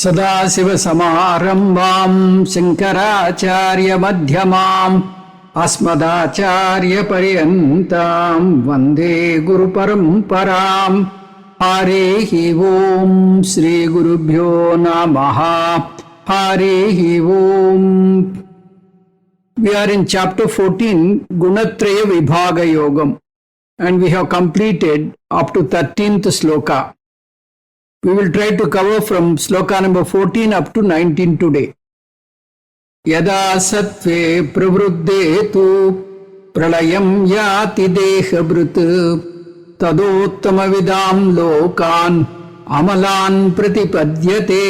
सदाशिवसमारम्भां शङ्कराचार्यमध्यमाम् अस्मदाचार्यपर्यन्तां वन्दे गुरुपरम्पराम्। हरिः ओम् श्रीगुरुभ्यो नमः। हरिः ओम्. We are in chapter 14, Gunatraya Vibhaga Yogam, and we have completed up to 13th sloka. We will try to cover from sloka number 14 up to 19 today. Yada sattve pravruddhe tu pralayam yati dehabhrut tadottama vidam lokan amalan pratipadyate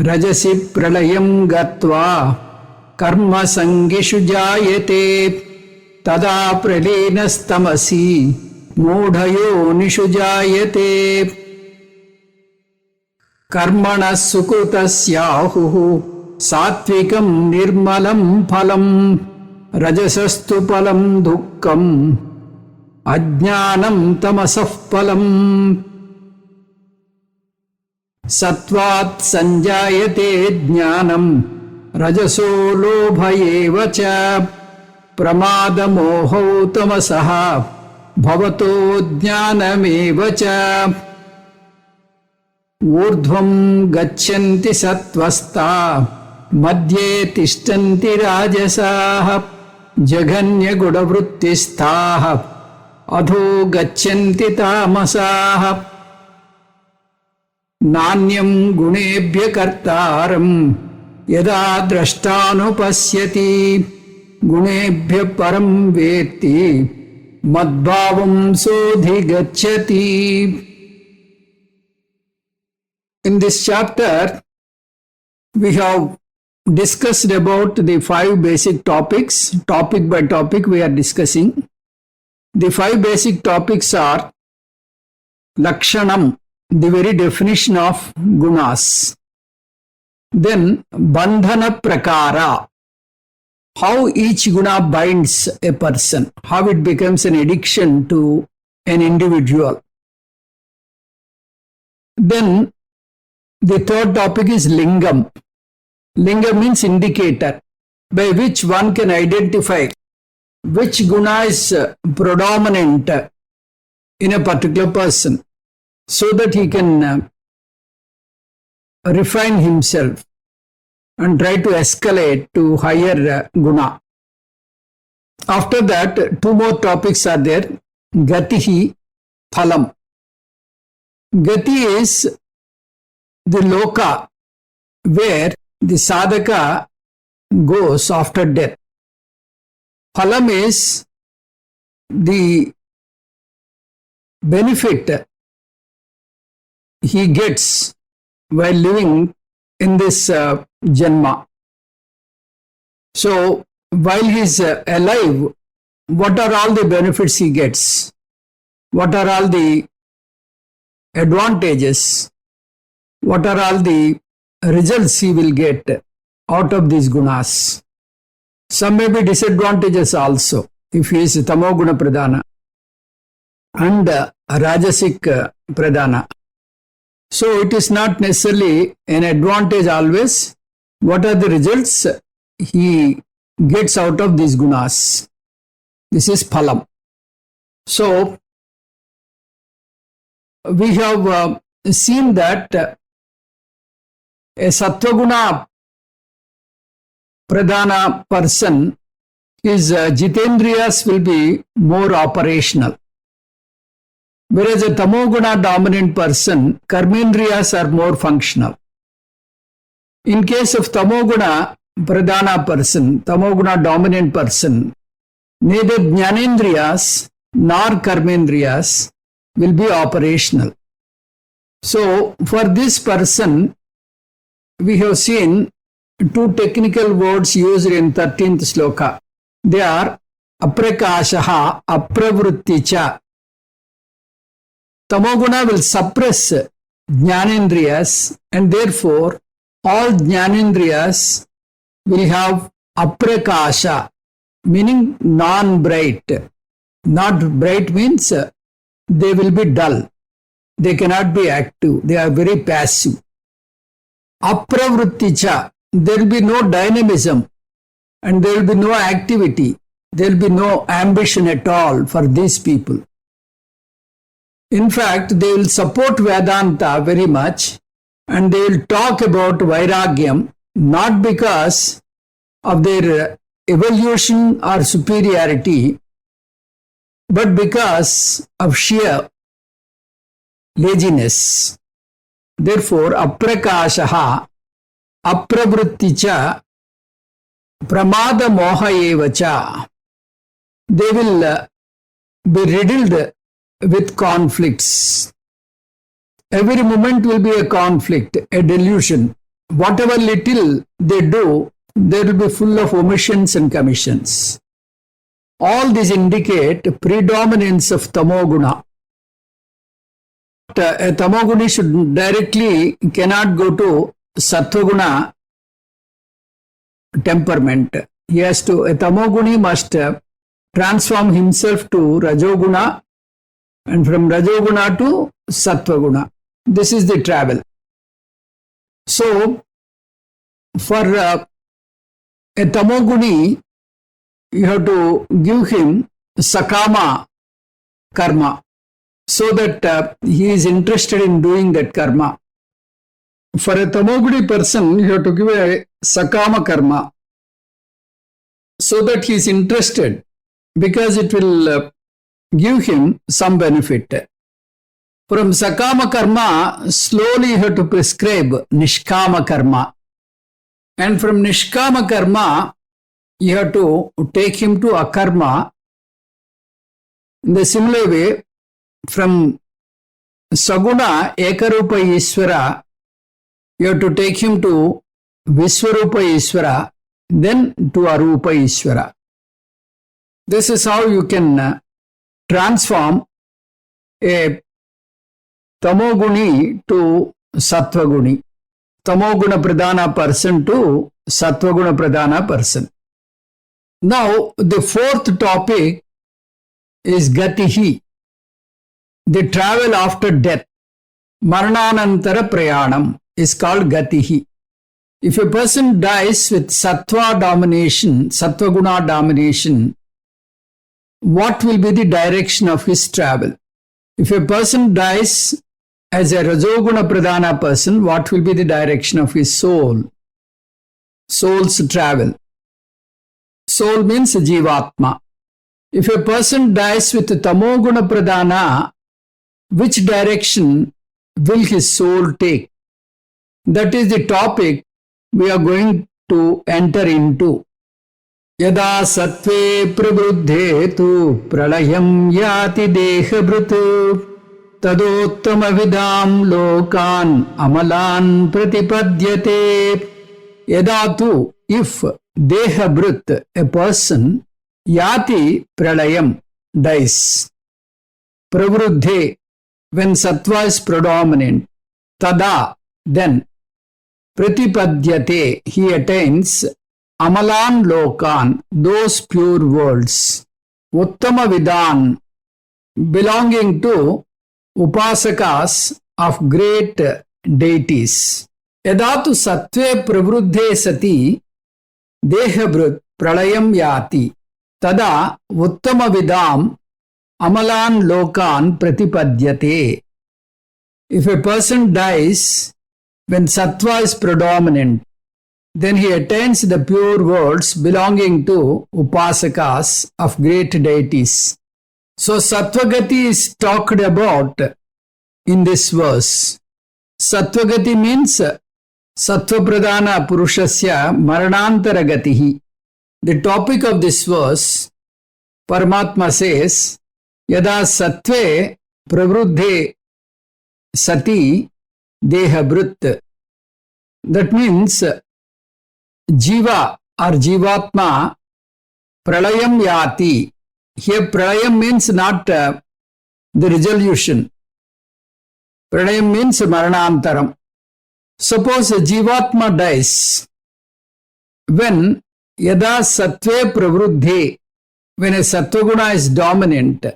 rajasi pralayam gatva karma sangishu jayate tada pralenastamasi मूढ़यो निषुजायते कर्मणः सुकृतस्याहुः सात्विकं निर्मलं फलं रजसस्तु फलं दुःखम् अज्ञानं तमसः फलम् सत्त्वात् संजायते ज्ञानं रजसो लोभ एव च प्रमादमोहौ तमसः भवतो ज्ञानमेव च ऊर्ध्वं गच्छन्ति सत्त्वस्ता मध्ये तिष्ठन्ति राजसाः जघन्यगुणवृत्तिस्थाः अधो गच्छन्ति तामसाः नान्यं गुणेभ्य कर्तारं यदा द्रष्टानुपश्यति गुणेभ्य परं वेत्ति Madbhavam sodhigacchati. In this chapter, we have discussed about the 5 basic topics. Topic by topic we are discussing. The 5 basic topics are Lakshanam, the very definition of gunas. Then Bandhana Prakara, how each guna binds a person, how it becomes an addiction to an individual. Then the third topic is Lingam. Lingam means indicator, by which one can identify which guna is predominant in a particular person, so that he can refine himself and try to escalate to higher guna. After that, 2 more topics are there. Gatihi, Phalam. Gati is the loka where the sadhaka goes after death. Phalam is the benefit he gets while living in this Janma. So, while he is alive, what are all the benefits he gets? What are all the advantages? What are all the results he will get out of these gunas? Some may be disadvantages also, if he is tamoguna pradhana and rajasic pradhana. So, it is not necessarily an advantage always. What are the results he gets out of these gunas? This is phalam. So, we have seen that a sattvaguna pradhana person, his jitendriyas will be more operational. Whereas a tamoguna dominant person, karmendriyas are more functional. In case of tamoguna pradhana person, tamoguna dominant person, neither jnanendriyas nor karmendriyas will be operational. So, for this person, we have seen 2 technical words used in 13th sloka. They are aprakashaha, apravritticha. Tamoguna will suppress jnanendriyas, and therefore all jnanendriyas will have aprakasha, meaning non-bright. Not bright means they will be dull. They cannot be active. They are very passive. Apravritticha, there will be no dynamism and there will be no activity. There will be no ambition at all for these people. In fact, they will support Vedanta very much and they will talk about Vairagyam not because of their evolution or superiority, but because of sheer laziness. Therefore, aprakashaha, apravritticha, pramada moha evacha. They will be riddled with conflicts. Every moment will be a conflict, a delusion. Whatever little they do, they will be full of omissions and commissions. All these indicate predominance of tamoguna. A tamoguni should directly cannot go to sattvaguna temperament. He has to, a tamoguni must transform himself to rajoguna and from rajoguna to sattvaguna. This is the travel. So, for a tamoguni, you have to give him sakama karma so that he is interested in doing that karma. For a tamoguni person, you have to give a sakama karma so that he is interested because it will give him some benefit. From sakama karma, slowly you have to prescribe nishkama karma. And from nishkama karma, you have to take him to akarma. In the similar way, from saguna ekarupa Ishvara, you have to take him to Viswarupa Ishvara, then to Arupa Ishvara. This is how you can transform a tamoguni to sattvaguni. Tamoguna pradhana person to sattvaguna pradhana person. Now, the fourth topic is gatihi, the travel after death. Marananantara prayanam is called gatihi. If a person dies with sattva domination, sattvaguna domination, what will be the direction of his travel? If a person dies as a rajoguna pradhana person, what will be the direction of his soul? Soul's travel. Soul means jivatma. If a person dies with tamoguna pradhana, which direction will his soul take? That is the topic we are going to enter into. Yada sattve prabhuddhe tu pralayam yati dehabhrit tadottama vidam lokan amalan pratipadyate. Yada tu, if dehabhrit, a person, yati pralayam, dies. Pravruddhe, when sattva is predominant, tada, then, pratipadyate, he attains amalan lokan, those pure worlds. Uttama vidan, belonging to upasakas of great deities. Yadatu sattve pravruddhe sati dehabhrit pralayam yati tada uttama vidam amalan lokan pratipadyate. If a person dies when sattva is predominant, then he attains the pure worlds belonging to upasakas of great deities. So Sattvagati is talked about in this verse. Sattvagati means Sattvapradhana Purushasya Maranantara Gatihi. The topic of this verse, Paramatma says, Yada Sattve Pravruddhe Sati Dehabhrit. That means Jiva or Jivatma Pralayam Yati. Here Pralayam means not the resolution. Pralayam means Maranantaram. Suppose a Jivatma dies. When Yada Sattve Pravruddhe, when a Sattvaguna is dominant,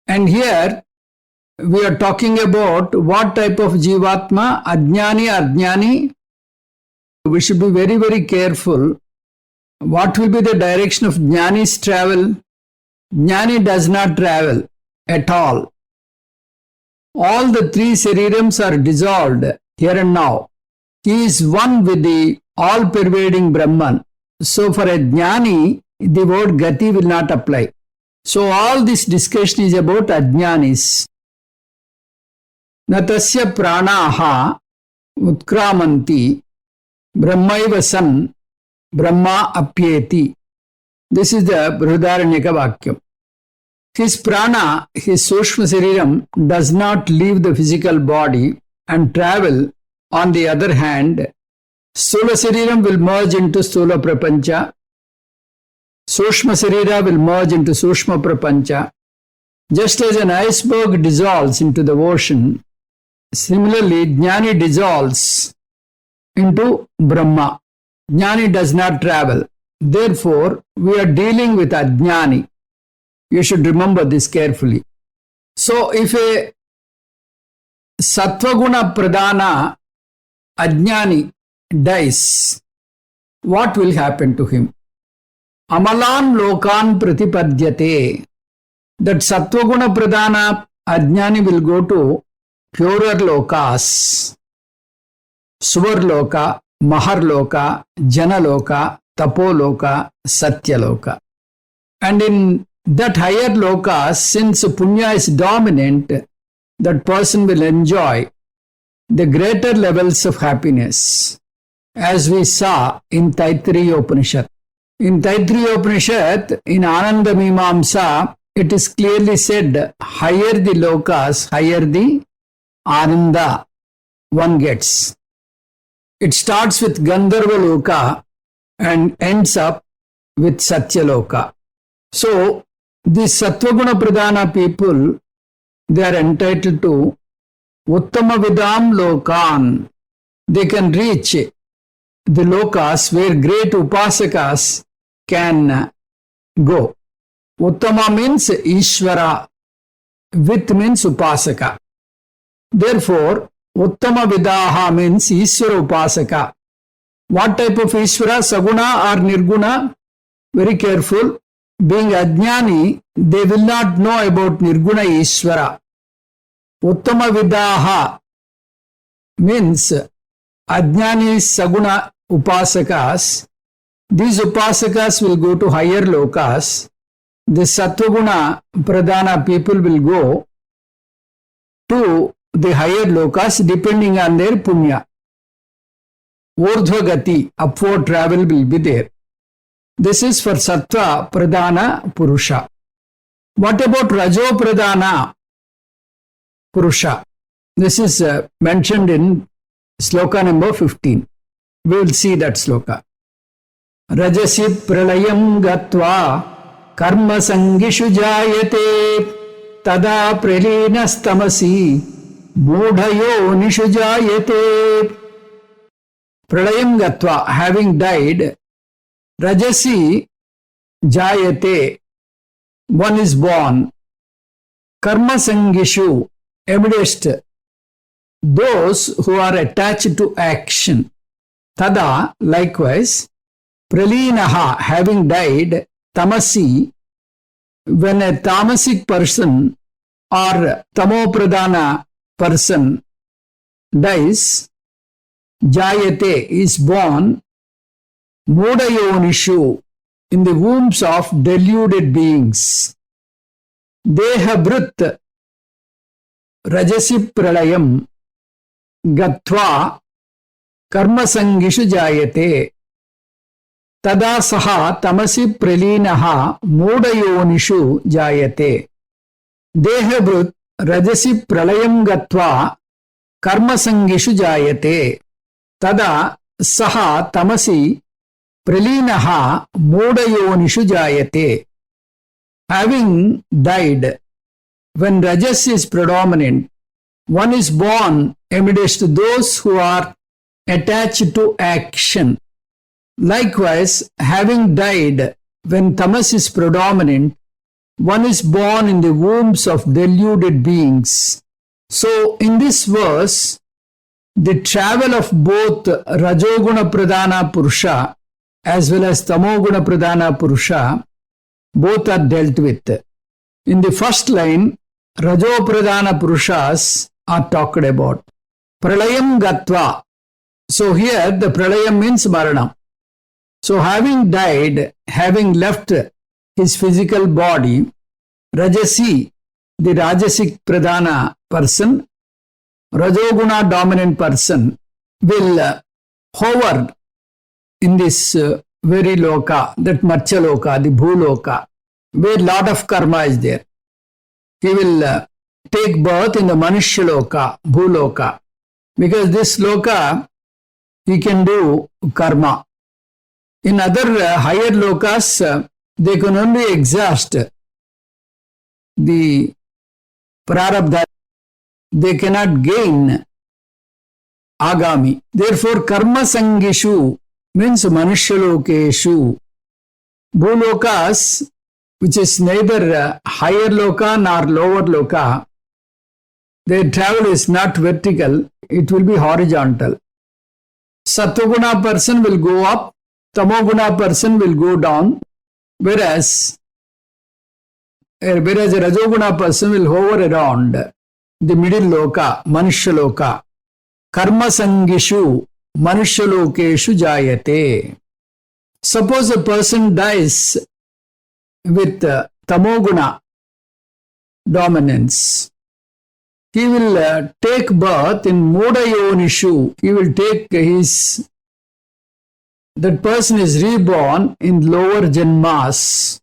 and here we are talking about what type of Jivatma, Ajnani, Ajnani. We should be very, very careful. What will be the direction of Jnani's travel? Jnani does not travel at all. All the three Sarirams are dissolved here and now. He is one with the all-pervading Brahman. So for a Jnani, the word Gati will not apply. So all this discussion is about Ajnanis. Natasya pranaha utkramanti brahmaiva san brahma apyeti. This is the Brihadaranyaka Vakyam. His prana, his Sushma Sariram, does not leave the physical body and travel. On the other hand, Stula Sariram will merge into Stula Prapancha. Sushma Sarira will merge into Sushma Prapancha. Just as an iceberg dissolves into the ocean, similarly, Jnani dissolves into Brahma. Jnani does not travel. Therefore, we are dealing with Ajnani. You should remember this carefully. So, if a Sattvaguna Pradhana Ajnani dies, what will happen to him? Amalan Lokan Pratipadyate. That Sattvaguna Pradhana Ajnani will go to purer lokas, Suvarloka, Maharloka, Janaloka, Tapoloka, Satyaloka. And in that higher lokas, since Punya is dominant, that person will enjoy the greater levels of happiness, as we saw in Taittiriya Upanishad. In Taittiriya Upanishad, in Ananda Mimamsa, it is clearly said, higher the lokas, higher the Ananda one gets. It starts with Gandharva Loka and ends up with Satyaloka. So, these Sattvaguna Pradhana people, they are entitled to Uttama Vidam Lokan. They can reach the lokas where great upasakas can go. Uttama means Ishvara, Vit means upasaka. Therefore, Uttama Vidaha means Ishvara upasaka. What type of Ishvara? Saguna or Nirguna? Very careful. Being Ajnani, they will not know about Nirguna Ishvara. Uttama Vidaha means Ajnani Saguna Upasakas. These Upasakas will go to higher lokas. The Sattvaguna Pradhana people will go to the higher lokas depending on their punya. Urdhvagati, upward travel will be there. This is for Sattva Pradhana Purusha. What about Rajo Pradhana Purusha? This is mentioned in Sloka number 15. We will see that Sloka. Rajasi pralayam gatva karma sangishu jayate tada pralinastamasi mudhayo nishu jayate. Pralayam gatva, having died, Rajasi jayate, one is born. Karma sangishu, amidst those who are attached to action. Tada, likewise, pralinaha, having died, tamasi, when a tamasic person or tamopradhana person dies, jayate is born, mudayonishu, in the wombs of deluded beings. Dehabhrut rajasi pralayam gatva karmasangishu jayate tada saha tamasi pralinaha mudayonishu jayate. Dehabhrut rajasi pralayam gatva karmasangishu jayate tada saha tamasi pralinaha mudayonishu jayate. Having died, when Rajas is predominant, one is born amidst those who are attached to action. Likewise, having died, when Tamas is predominant, One is born in the wombs of deluded beings. So in this verse, the travel of both Rajoguna Pradhana Purusha as well as Tamoguna Pradhana Purusha, both are dealt with. In the first line, Rajo Pradhana Purushas are talked about. Pralayam Gatva. So here the Pralayam means Maranam. So having died, having left his physical body, Rajasi, the Rajasic Pradhana person, Rajoguna dominant person, will hover in this very loka, that Marcha loka, the Bhuloka, where lot of karma is there. He will take birth in the Manushya loka, Bhuloka, because this loka, he can do karma. In other higher lokas, they can only exhaust the prarabdha. They cannot gain agami. Therefore, karma sangishu means manushyalokeshu. Bhulokas, which is neither higher loka nor lower loka, their travel is not vertical, it will be horizontal. Sattva-guna person will go up, Tamoguna person will go down, whereas a Rajoguna person will hover around the middle loka, Manushya loka. Karma sangishu, Manushya lokeshu jayate. Suppose a person dies with Tamoguna dominance. He will take birth in Modayonishu. He will take that person is reborn in lower janmas,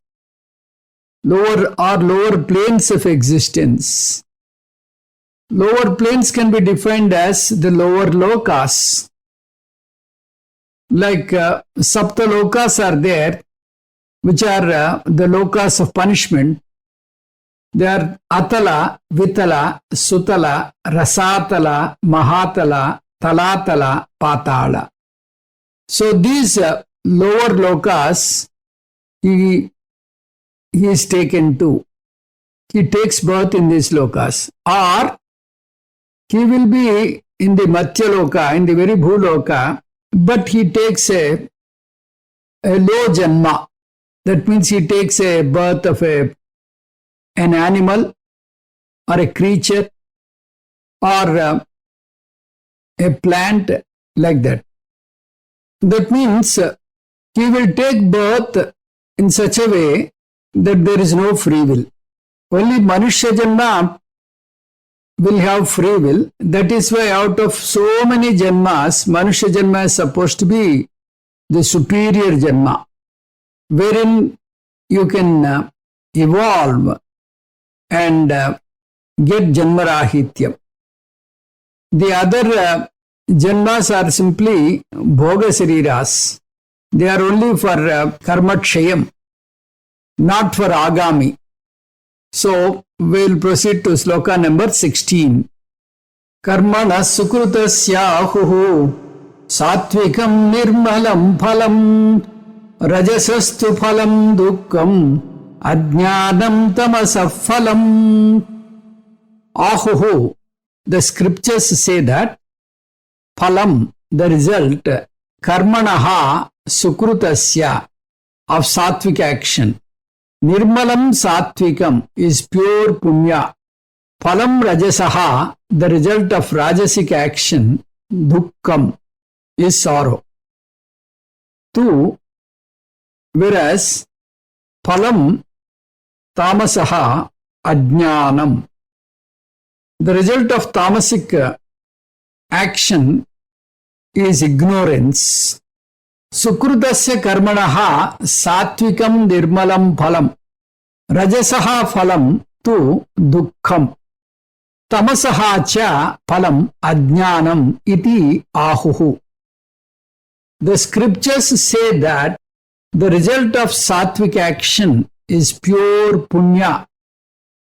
lower planes of existence. Lower planes can be defined as the lower lokas. Like Sapta lokas are there, which are the lokas of punishment. They are Atala, Vitala, Sutala, Rasatala, Mahatala, Talatala, Patala. So these lower lokas, he is taken to. He takes birth in these lokas. Or he will be in the Matya loka, in the very Bhuloka, but he takes a low janma. That means he takes a birth of an animal or a creature or a plant, like that. That means he will take birth in such a way that there is no free will. Only Manushya Janma will have free will. That is why out of so many Janmas, Manushya Janma is supposed to be the superior Janma, wherein you can evolve and get Janmarahityam. The other Janmas are simply Bhoga Sariras. They are only for Karma Kshayam, not for Agami. So, we will proceed to sloka number 16. Karmana sukrutasyahuhu satvikam nirmalam phalam rajasastu phalam dukkam ajnanam tamasah phalam. Ahuhu. The scriptures say that phalam, the result, karmanaha sukrutasya, of sattvic action. Nirmalam sattvikam is pure punya. Phalam rajasaha, the result of rajasic action, dukkam, is sorrow. 2. Whereas phalam tamasaha ajnanam, the result of tamasic action is ignorance. Sukrutasya karmanaha satvikam nirmalam phalam rajasaha phalam tu dukkham tamasaha cha phalam ajnanam iti ahuhu. The scriptures say that the result of sattvic action is pure punya.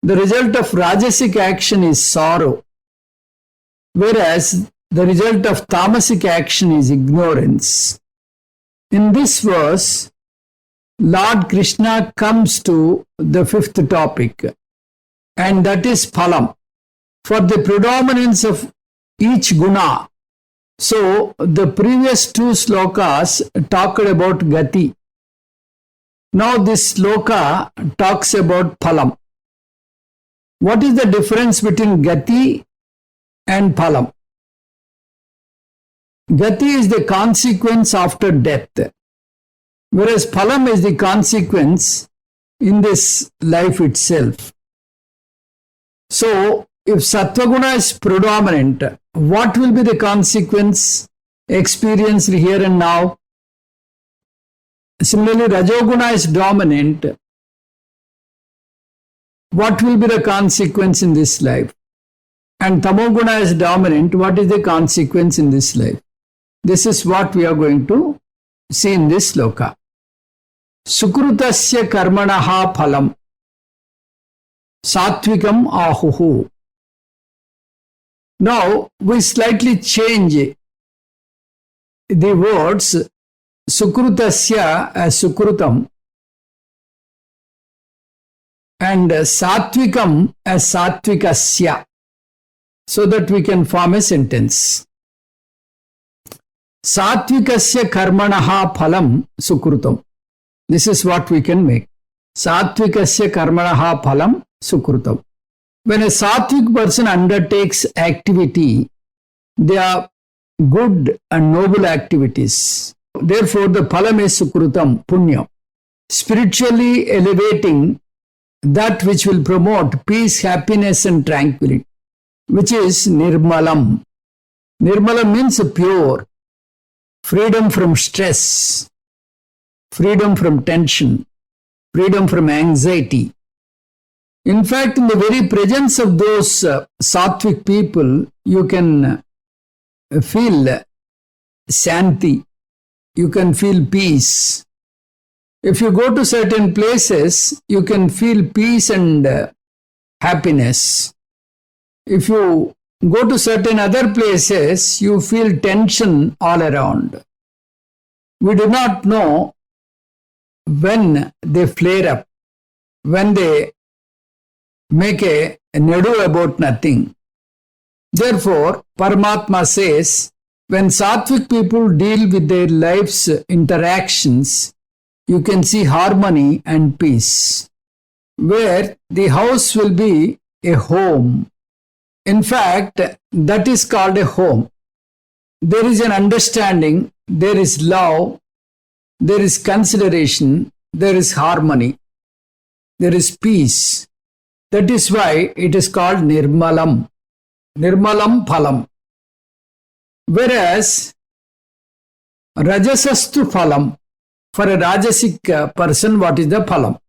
The result of rajasic action is sorrow, whereas the result of tamasic action is ignorance. In this verse, Lord Krishna comes to the fifth topic, and that is phalam. For the predominance of each guna. So the previous two slokas talked about gati. Now this sloka talks about phalam. What is the difference between gati and phalam? Gati is the consequence after death, whereas phalam is the consequence in this life itself. So, if Sattva-guna is predominant, what will be the consequence experienced here and now? Similarly, Rajoguna is dominant. What will be the consequence in this life? And Tamoguna is dominant. What is the consequence in this life? This is what we are going to see in this sloka. Sukrutasya karmanaha phalam Satvikam ahuhu. Now, we slightly change the words Sukrutasya as Sukrutam and Satvikam as Satvikasya, so that we can form a sentence. Satvikasya karmanaha phalam Sukrutam. This is what we can make. Satvikasya karmanaha phalam Sukrutam. When a sattvic person undertakes activity, they are good and noble activities. Therefore, the phalam is Sukrutam, Punya. Spiritually elevating that which will promote peace, happiness and tranquility, which is Nirmalam. Nirmalam means pure, freedom from stress, freedom from tension, freedom from anxiety. In fact, in the very presence of those sattvic people, you can feel shanti, you can feel peace. If you go to certain places, you can feel peace and happiness. If you go to certain other places, you feel tension all around. We do not know when they flare up, when they make a nadu about nothing. Therefore, Paramatma says, when sattvic people deal with their life's interactions, you can see harmony and peace, where the house will be a home. In fact, that is called a home. There is an understanding, there is love, there is consideration, there is harmony, there is peace. That is why it is called Nirmalam. Nirmalam Phalam. Whereas Rajasastu Phalam. For a Rajasic person, what is the Phalam?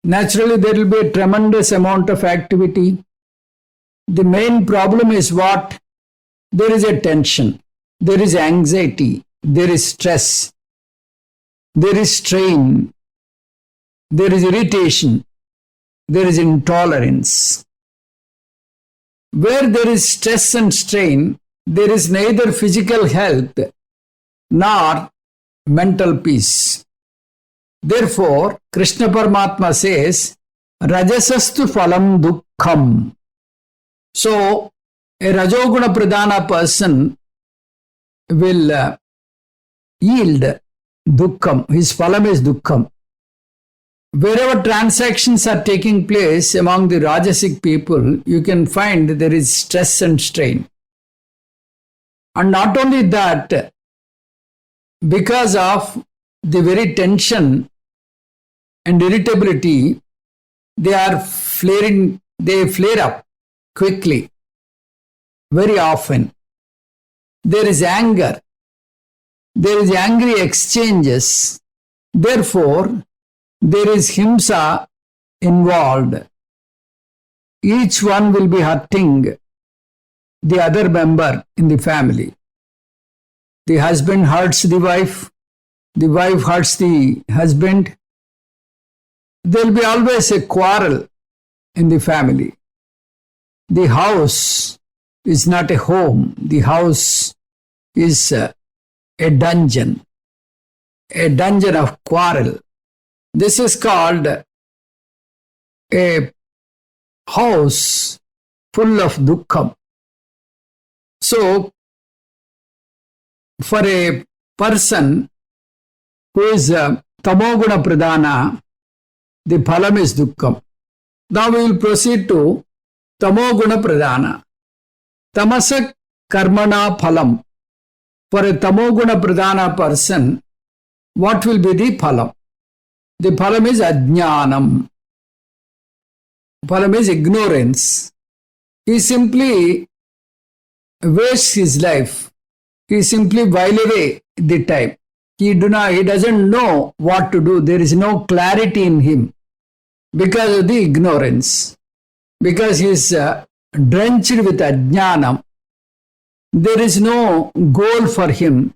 Naturally, there will be a tremendous amount of activity. The main problem is what? There is a tension, there is anxiety, there is stress, there is strain, there is irritation, there is intolerance. Where there is stress and strain, there is neither physical health nor mental peace. Therefore, Krishna Paramatma says, Rajasastu phalam dukkham. So, a Rajoguna Pradhana person will yield dukkham. His phalam is dukkham. Wherever transactions are taking place among the Rajasic people, you can find there is stress and strain. And not only that, because of the very tension and irritability, they are flaring, they flare up quickly, very often. There is anger, there is angry exchanges. Therefore, there is himsa involved. Each one will be hurting the other member in the family. The husband hurts the wife hurts the husband. There will be always a quarrel in the family. The house is not a home. The house is a dungeon, a dungeon of quarrel. This is called a house full of dukkham. So, for a person who is tamoguna pradhana, the phalam is dukkham. Now we will proceed to tamoguna pradhana. Tamasa karmana phalam. For a tamoguna pradhana person, what will be the phalam? The phalam is ajnanam. Phalam is ignorance. He simply wastes his life. He simply while away the time. He doesn't know what to do. There is no clarity in him because of the ignorance. Because he is drenched with ajnanam. There is no goal for him.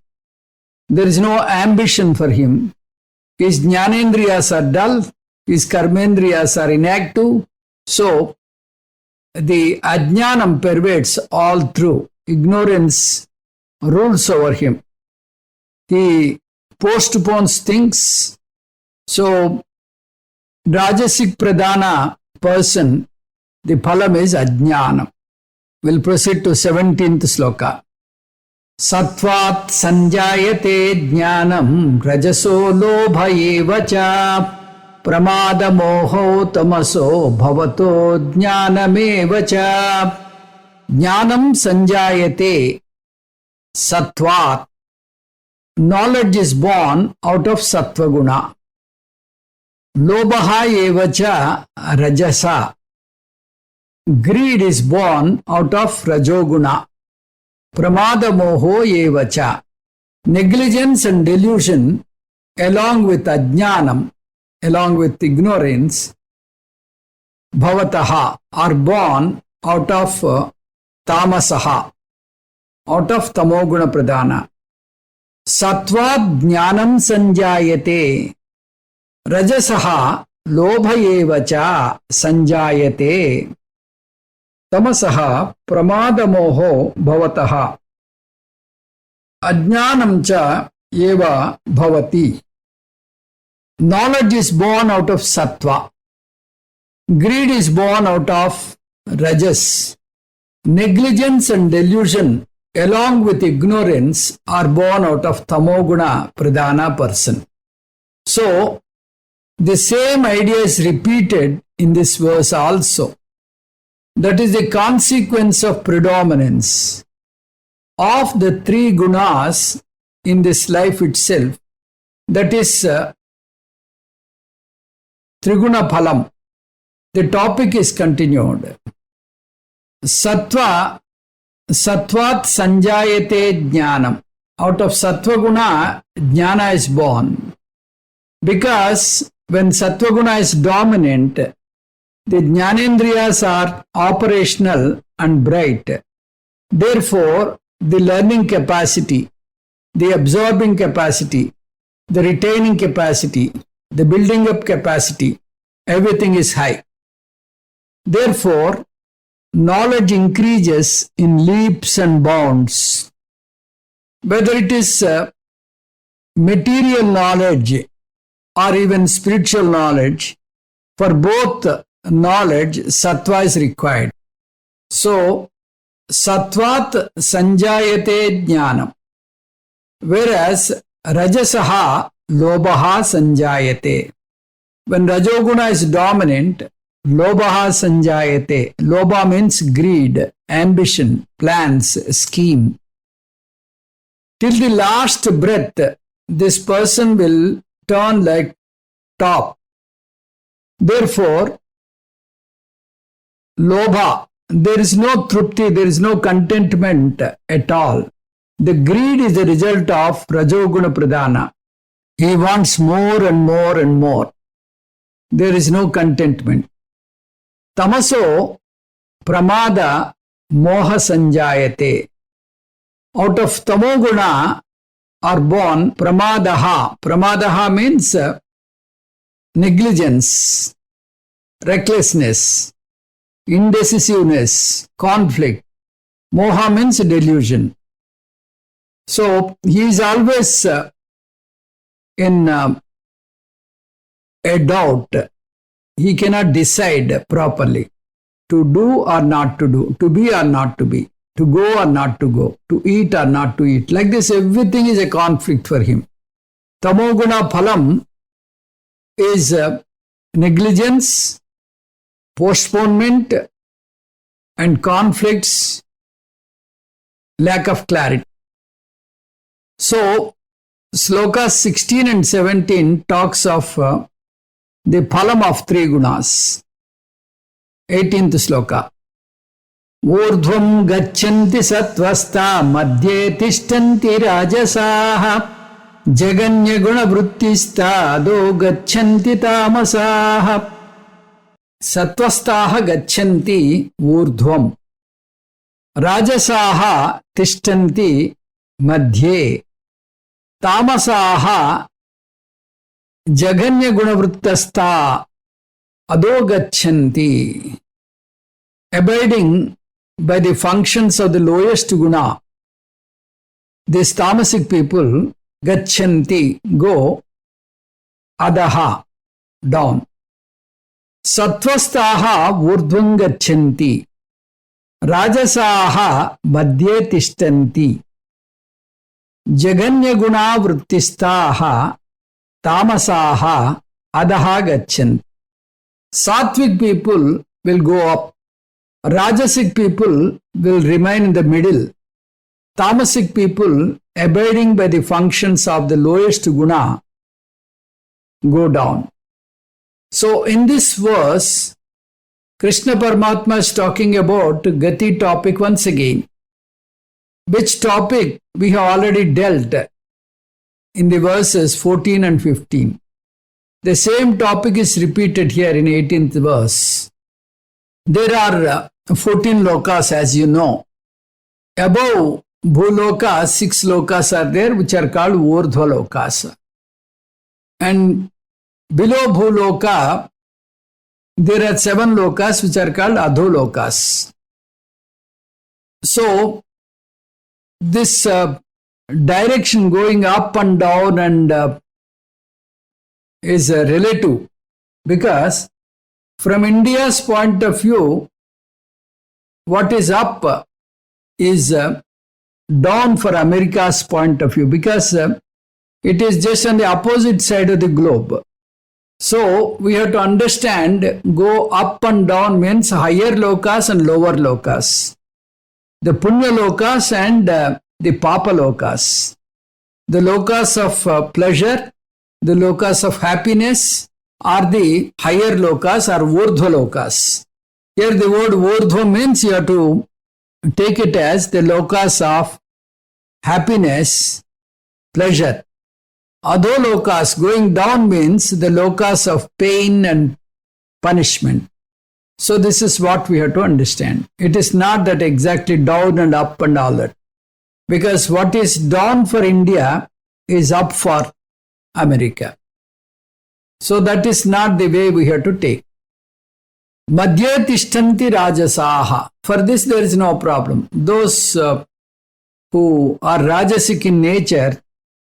There is no ambition for him. His jnanendriyas are dull. His karmendriyas are inactive. So, the ajnanam pervades all through. Ignorance rules over him. He postpones things. So, Rajasic Pradhana person, the phalam is ajnanam. We'll proceed to 17th sloka. Sattvat sanjayate jnanam rajaso lobha eva cha pramada moho tamaso bhavato jnanameva cha. Jnanam sanjayate sattvat. Knowledge is born out of sattva guna. Lobha eva cha rajasa. Greed is born out of rajoguna. Pramada moho evacha. Negligence and delusion along with ajnanam, along with ignorance, bhavataha are born out of tamasaha, out of tamoguna pradhana. Sattva jnanam sanjayate. Rajasaha lobha evacha sanjayate. Tamasaha pramadamoho bhavataha ajnanam cha eva bhavati. Knowledge is born out of sattva. Greed is born out of rajas. Negligence and delusion along with ignorance are born out of tamoguna pradhana person. So, the same idea is repeated in this verse also. That is the consequence of predominance of the three gunas in this life itself. That is Triguna Phalam. The topic is continued. Sattvat sanjayate jnanam. Out of sattva guna, jnana is born. Because when sattva guna is dominant, the jnanendriyas are operational and bright. Therefore, the learning capacity, the absorbing capacity, the retaining capacity, the building up capacity, everything is high. Therefore, knowledge increases in leaps and bounds. Whether it is material knowledge or even spiritual knowledge, for both knowledge, sattva is required. So, sattvat sanjayate jnanam. Whereas, rajasaha lobha sanjayate. When rajoguna is dominant, lobha sanjayate. Lobha means greed, ambition, plans, scheme. Till the last breath, this person will turn like top. Therefore, lobha, there is no trupti, there is no contentment at all. The greed is the result of rajoguna pradhana. He wants more and more and more. There is no contentment. Tamaso pramada moha sanjayate. Out of tamoguna are born pramadaha. Pramadaha means negligence, recklessness, indecisiveness, conflict. Moha means delusion. So, he is always in a doubt. He cannot decide properly to do or not to do, to be or not to be, to go or not to go, to eat or not to eat. Like this, everything is a conflict for him. Tamoguna phalam is negligence, postponement, and conflicts, lack of clarity. So, Slokas 16 and 17 talks of the phalam of three gunas. 18th sloka. Urdhvam gachanti satvasta madhye tishtanti rajasaha jaganya guna vrittista ado gachanti tamasaha. Satvastaha gachanti urdhvam. Rajasaha tishtanti madhye. Tamasaha jaganya gunavrittasta adogachanti. Abiding by the functions of the lowest guna, these tamasic people, gachanti, go, adaha, down. Satvastaha urdhvam gachanti. Rajasaha madhye tishtanti. Jaganya guna vrittistaha tamasaha adaha gachanti. Sattvic people will go up. Rajasic people will remain in the middle. Tamasic people, abiding by the functions of the lowest guna, go down. So in this verse, Krishna Paramatma is talking about Gati topic once again, which topic we have already dealt in the verses 14 and 15. The same topic is repeated here in 18th verse. There are 14 lokas, as you know. Above Bhuloka, 6 lokas are there, which are called Urdhva lokas. And below Bhuloka, there are 7 lokas, which are called Adholokas. So, this direction going up and down and is relative, because from India's point of view, what is up is down for America's point of view, because it is just on the opposite side of the globe. So we have to understand, go up and down means higher lokas and lower lokas. The punya lokas and the papa lokas. The lokas of pleasure, the lokas of happiness are the higher lokas or urdhva lokas. Here the word urdhva means you have to take it as the lokas of happiness, pleasure. Adholokas, going down, means the lokas of pain and punishment. So this is what we have to understand. It is not that exactly down and up and all that. Because what is down for India is up for America. So that is not the way we have to take. Madhya tishtanti rajasaha. For this there is no problem. Those who are rajasic in nature,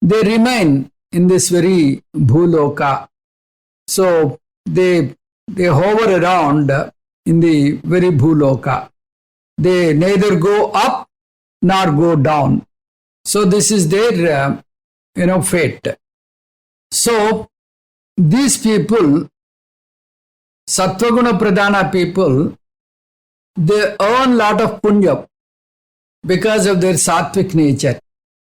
they remain in this very bhuloka. So they hover around in the very bhuloka. They neither go up nor go down. So this is their fate. So these people, Sattvaguna Pradhana people, they earn lot of punya because of their sattvic nature.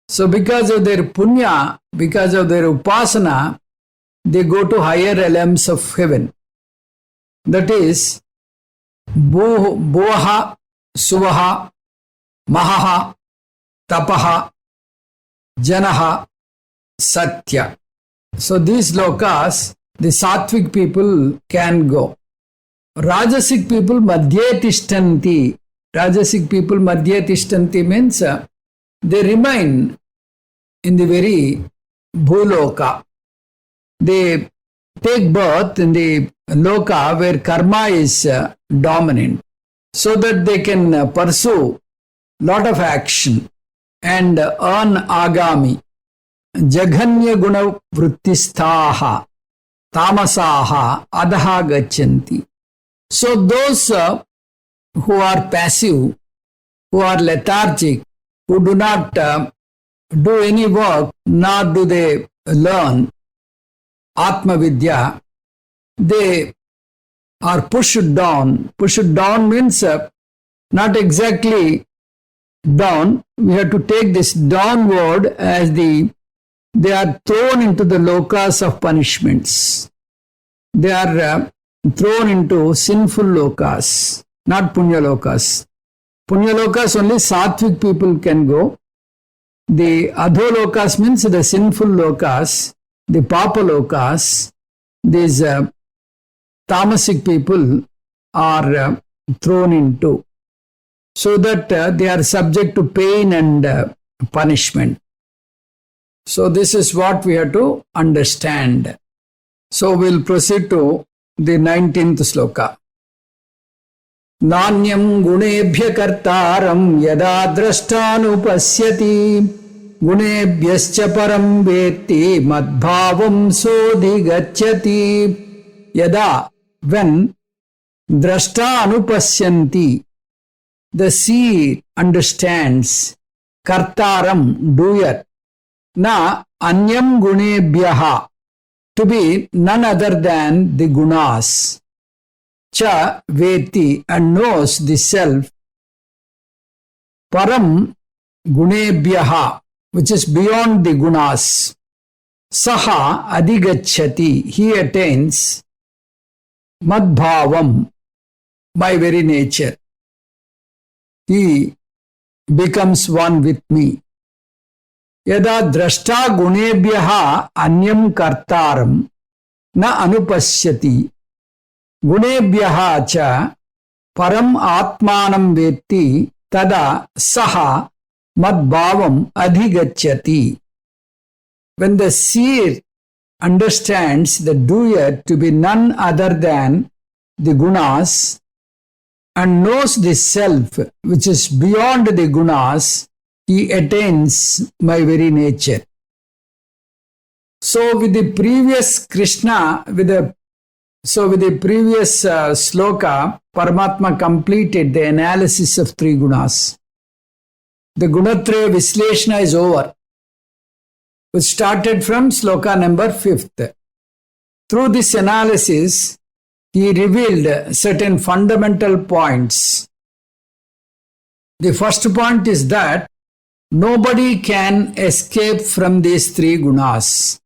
So because of their punya, because of their upasana, they go to higher realms of heaven. That is Bhuvaha, Suvaha, Mahaha, Tapaha, Janaha, Satya. So these lokas, the sattvic people can go. Rajasic people madhye tishtanti. Rajasic people madhye tishtanti means they remain in the very bhuloka. They take birth in the loka where karma is dominant, so that they can pursue lot of action and earn agami. jaganya guna vrittisthaha tamasaha adaha gachanti. So those who are passive, who are lethargic, who do not do any work, nor do they learn Atma Vidya, they are pushed down. Pushed down means not exactly down. We have to take this downward as they are thrown into the lokas of punishments. They are thrown into sinful lokas, not punya lokas. Punya lokas only sattvic people can go. The adholokas means the sinful lokas, the papa lokas. These tamasic people are thrown into, so that they are subject to pain and punishment. So this is what we have to understand. So we'll proceed to the 19th sloka. Nanyam gunebhya kartaram yada drashtanupasyati gunebhyascha param vetti madbhavam sodhigachyati. Yada, when drashta anupasyanti, the seer understands, kartaram, doer, na anyam gunebhyaha, to be none other than the gunas, cha veti, and knows the self, param gunebhyaha, which is beyond the gunas, saha adhigachyati, he attains madbhavam, my very nature. He becomes one with me. Yada drashta gunebhyaha anyam kartaram na anupasyati gunebhyaha cha param atmanam vetti tada saha madbhavam adhigachyati. When the seer understands the doer to be none other than the gunas and knows the self which is beyond the gunas, he attains my very nature. So with the previous Krishna, with the previous sloka, Paramatma completed the analysis of three gunas. The Gunatraya Visleshana is over, which started from sloka number 5th. Through this analysis, he revealed certain fundamental points. The first point is that nobody can escape from these three gunas.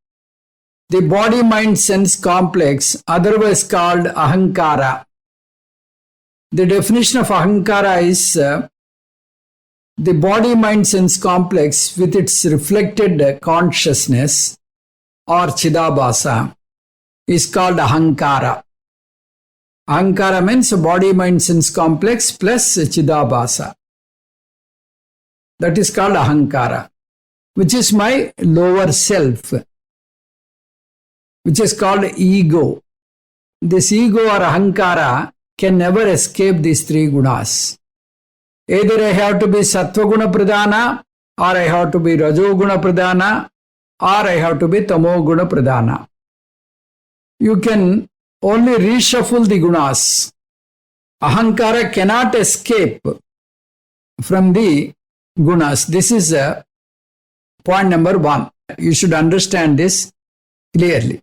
The body-mind-sense complex, otherwise called ahankara. The definition of ahankara is the body-mind-sense complex with its reflected consciousness or chidabhasa is called ahankara. Ahankara means body-mind-sense complex plus chidabhasa. That is called ahankara, which is my lower self, which is called ego. This ego or ahankara can never escape these three gunas. Either I have to be sattva guna pradhana, or I have to be rajo guna pradhana, or I have to be tamo guna pradhana. You can only reshuffle the gunas. Ahankara cannot escape from the gunas. This is point number 1. You should understand this clearly.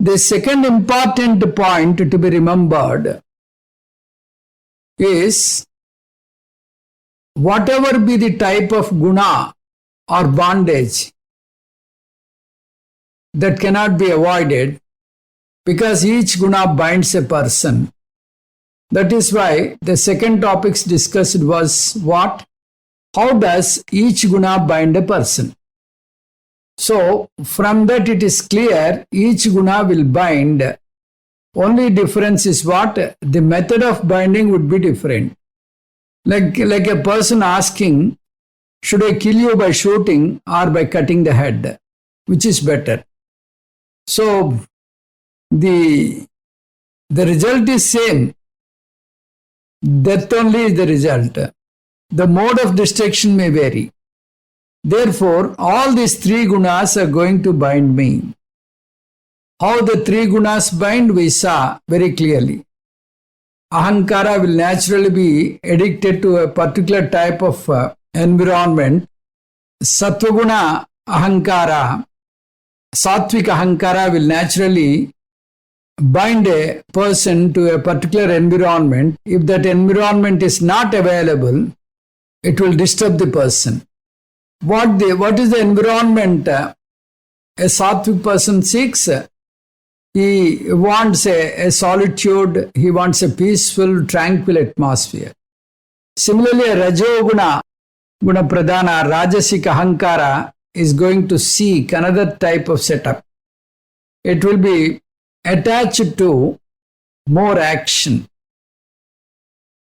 The second important point to be remembered is whatever be the type of guna or bondage, that cannot be avoided because each guna binds a person. That is why the second topics discussed was what? How does each guna bind a person? So from that it is clear each guna will bind. Only difference is what? The method of binding would be different. Like a person asking, should I kill you by shooting or by cutting the head? Which is better? So the result is same. Death only is the result. The mode of destruction may vary. Therefore, all these three gunas are going to bind me. How the three gunas bind, we saw very clearly. Ahankara will naturally be addicted to a particular type of environment. Satvaguna ahankara, sattvic ahankara will naturally bind a person to a particular environment. If that environment is not available, it will disturb the person. What is the environment a sattvic person seeks? He wants a solitude, he wants a peaceful, tranquil atmosphere. Similarly, a rajoguna, guna pradhana, rajasik ahankara is going to seek another type of setup. It will be attached to more action.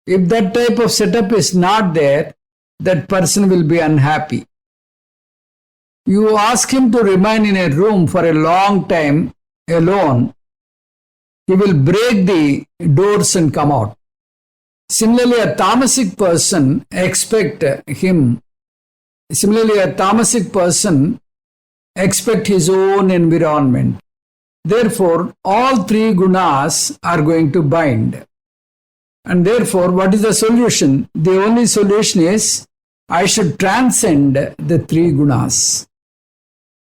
If that type of setup is not there, that person will be unhappy. You ask him to remain in a room for a long time alone, he will break the doors and come out. Similarly, a tamasic person expect his own environment. Therefore, all three gunas are going to bind. And therefore, what is the solution? The only solution is I should transcend the three gunas.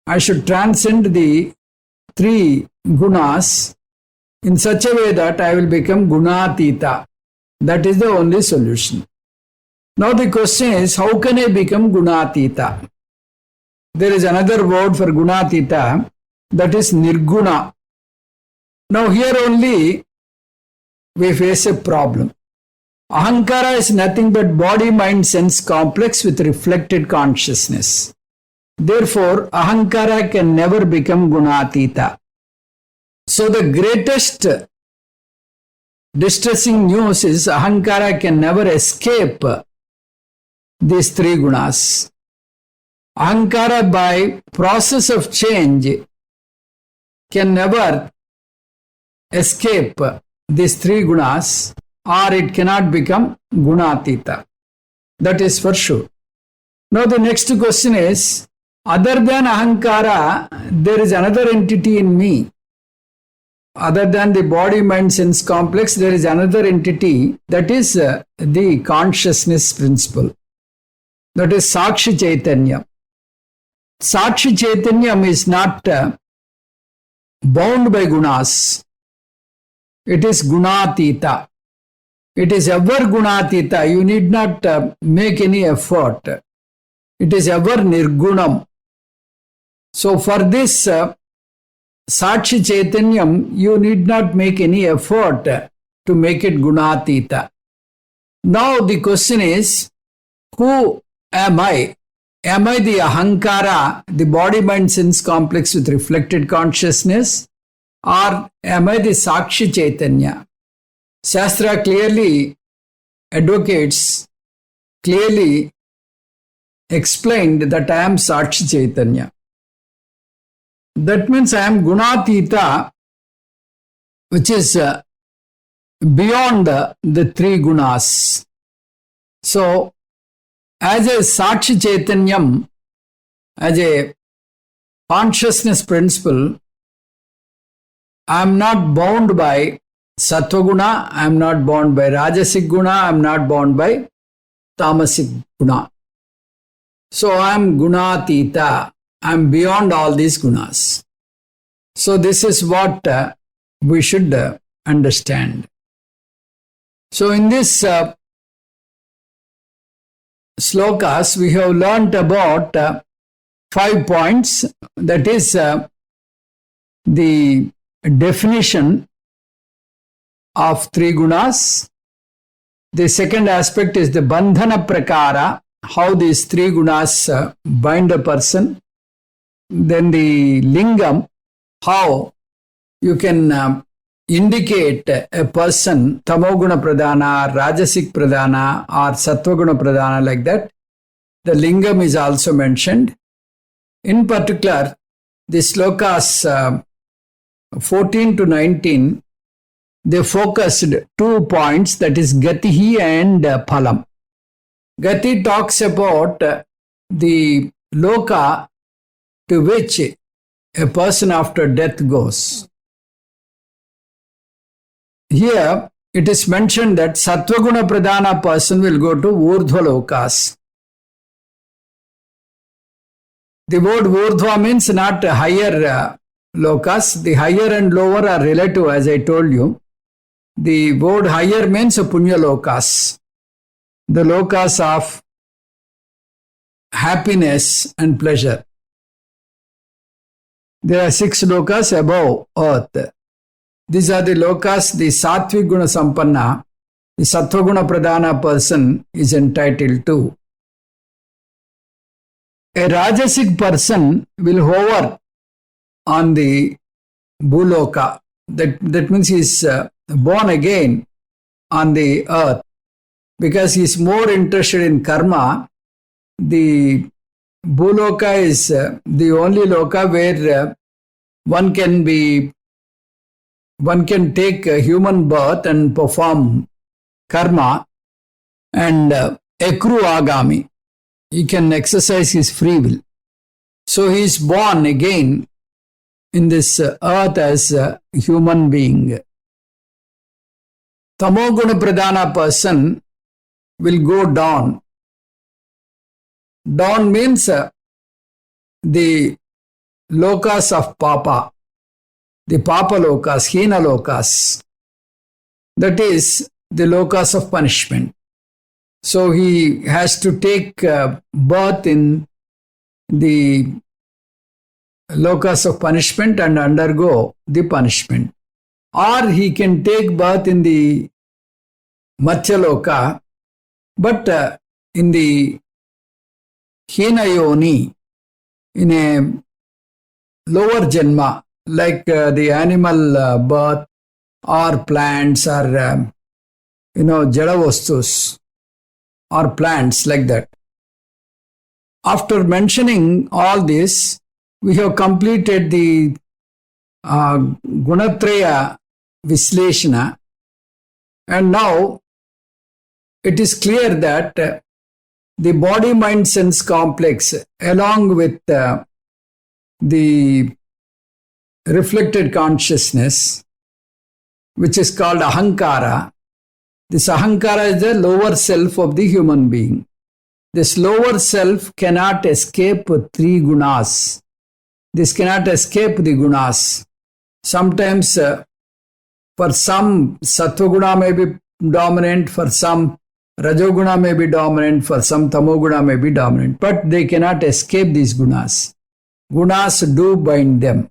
I should transcend the three gunas in such a way that I will become gunatita. That is the only solution. Now the question is, how can I become gunatita? There is another word for gunatita, that is nirguna. Now here only we face a problem. Ahankara is nothing but body, mind, sense complex with reflected consciousness. Therefore, ahankara can never become gunatita. So the greatest distressing news is ahankara can never escape these three gunas. Ahankara, by process of change, can never escape these three gunas, or it cannot become gunatita. That is for sure. Now the next question is, other than ahankara, there is another entity in me. Other than the body, mind, sense complex, there is another entity, that is the consciousness principle. That is Sakshi Chaitanya. Sakshi Chaitanyam is not bound by gunas. It is gunatita. It is ever gunatita. You need not make any effort. It is ever nirgunam. So for this Sakshi Chaitanyam, you need not make any effort to make it gunatita. Now the question is, who am I? Am I the ahankara, the body, mind, sense complex with reflected consciousness? Or am I the Sakshi Chaitanya? Shastra clearly advocates, clearly explained that I am Sakshi Chaitanya. That means I am gunatita, which is beyond the three gunas. So, as a Sakshi Chaitanyam, as a consciousness principle, I am not bound by Sattva-guna, I am not bound by Rajasic guna, I am not bound by Tamasic guna. So I am gunatita, I am beyond all these gunas. So this is what we should understand. So in this slokas, we have learnt about 5 points. That is the definition of three gunas. The second aspect is the bandhana prakara, how these three gunas bind a person. Then the lingam, how you can indicate a person tamoguna pradhana, rajasic pradhana or sattva-guna pradhana, like that. The lingam is also mentioned. In particular, the slokas 14 to 19, they focused 2 points, that is gatihi and phalam. Gati talks about the loka to which a person after death goes. Here it is mentioned that Sattvaguna Pradhana person will go to Urdhva Lokas. The word Urdhva means not higher lokas. The higher and lower are relative, as I told you. The word higher means Punya Lokas, the lokas of happiness and pleasure. There are 6 lokas above earth. These are the lokas the Sattvic Guna Sampanna, the Sattvaguna Pradhana person is entitled to. A Rajasic person will hover on the Bhuloka. That means he is born again on the earth because he is more interested in karma. The Bhuloka is the only loka where one can take a human birth and perform karma and accrue agami. He can exercise his free will. So he is born again in this earth as a human being. Tamoguna Pradhana person will go down. Down means the lokas of Papa, the Papa lokas, Hina lokas. That is the lokas of punishment. So he has to take birth in the lokas of punishment and undergo the punishment. Or he can take birth in the Matsya loka, but in the Hina yoni, in a lower janma, like the animal birth or plants or jadavastus or plants like that. After mentioning all this, we have completed the Gunatraya Visleshana, and now it is clear that the body, mind, sense complex along with the reflected consciousness, which is called ahankara. This ahankara is the lower self of the human being. This lower self cannot escape 3 gunas. This cannot escape the gunas. Sometimes for some Sattvaguna may be dominant, for some Rajoguna may be dominant, for some Tamoguna may be dominant, but they cannot escape these gunas. Gunas do bind them.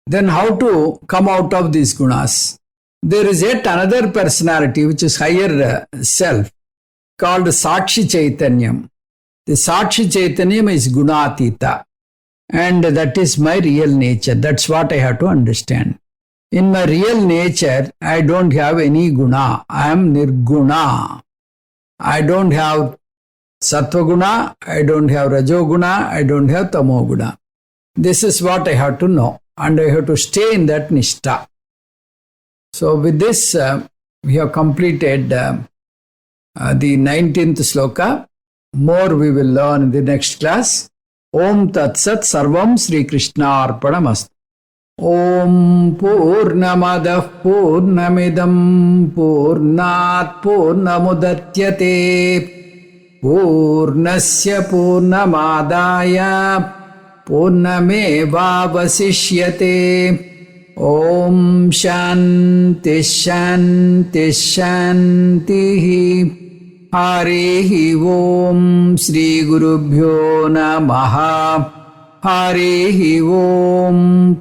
Then how to come out of these gunas? There is yet another personality which is higher self called Sakshi Chaitanyam. The Sakshi Chaitanyam is Gunatita, and that is my real nature. That's what I have to understand. In my real nature, I don't have any guna. I am nirguna. I don't have Sattvaguna, I don't have Rajoguna, I don't have Tamoguna. This is what I have to know, and I have to stay in that nishtha. So with this, we have completed the 19th sloka. More we will learn in the next class. Om Tat Sat Sarvam Sri Krishna Arpanamastu. Om Purnamadah Purnamidam Purnat Purnamudatyate Purnasya Purnamadaya Purnamevavasishyate. Om Shanti Shanti Shanti. Harihi Om Sri Gurubhyo Namaha. Harihi Om